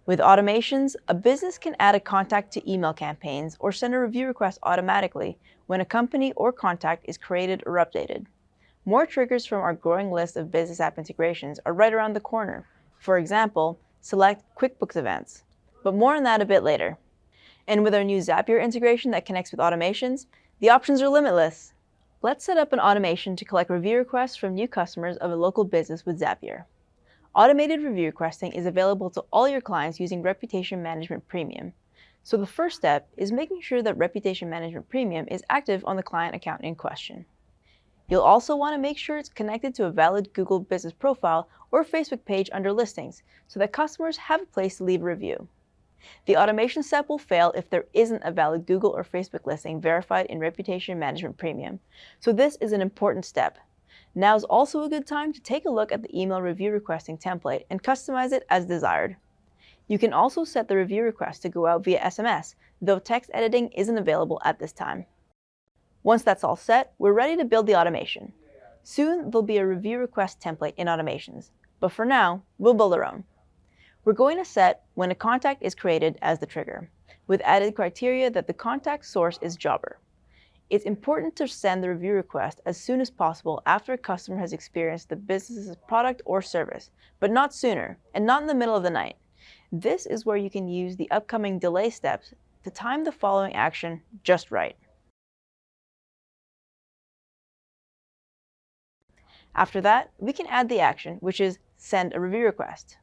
With automations, a business can add a contact to email campaigns or send a review request automatically when a company or contact is created or updated. More triggers from our growing list of business app integrations are right around the corner. For example, select QuickBooks events. But more on that a bit later. And with our new Zapier integration that connects with automations, the options are limitless. Let's set up an automation to collect review requests from new customers of a local business with Zapier. Automated review requesting is available to all your clients using Reputation Management Premium. So the first step is making sure that Reputation Management Premium is active on the client account in question. You'll also want to make sure it's connected to a valid Google Business profile or Facebook page under listings so that customers have a place to leave a review. The automation step will fail if there isn't a valid Google or Facebook listing verified in Reputation Management Premium. So this is an important step. Now is also a good time to take a look at the email review requesting template and customize it as desired. You can also set the review request to go out via SMS, though text editing isn't available at this time. Once that's all set, we're ready to build the automation. Soon, there'll be a review request template in automations, but for now, we'll build our own. We're going to set when a contact is created as the trigger, with added criteria that the contact source is Jobber. It's important to send the review request as soon as possible after a customer has experienced the business's product or service, but not sooner, and not in the middle of the night. This is where you can use the upcoming delay steps to time the following action just right. After that, we can add the action, which is send a review request.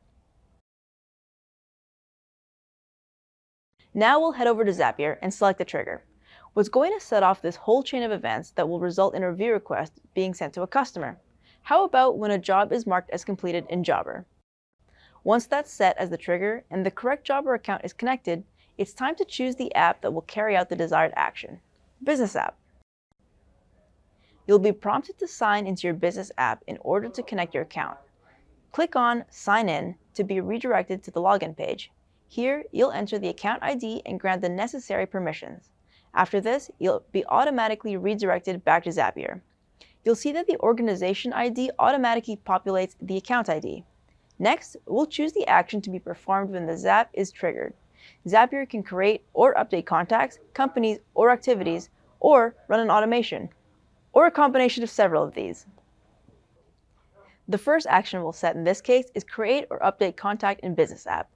Now we'll head over to Zapier and select the trigger. What's going to set off this whole chain of events that will result in a review request being sent to a customer? How about when a job is marked as completed in Jobber? Once that's set as the trigger and the correct Jobber account is connected, it's time to choose the app that will carry out the desired action. Business app. You'll be prompted to sign into your business app in order to connect your account. Click on Sign In to be redirected to the login page. Here, you'll enter the account ID and grant the necessary permissions. After this, you'll be automatically redirected back to Zapier. You'll see that the organization ID automatically populates the account ID. Next, we'll choose the action to be performed when the Zap is triggered. Zapier can create or update contacts, companies, or activities, or run an automation, or a combination of several of these. The first action we'll set in this case is create or update contact in Business app.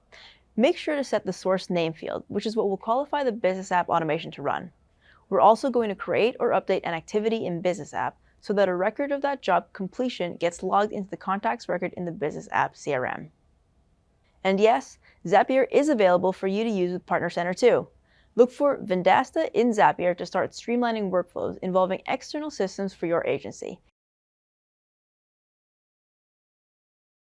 Make sure to set the source name field, which is what will qualify the Business app automation to run. We're also going to create or update an activity in Business app so that a record of that job completion gets logged into the contacts record in the Business app CRM. And yes, Zapier is available for you to use with Partner Center too. Look for Vendasta in Zapier to start streamlining workflows involving external systems for your agency.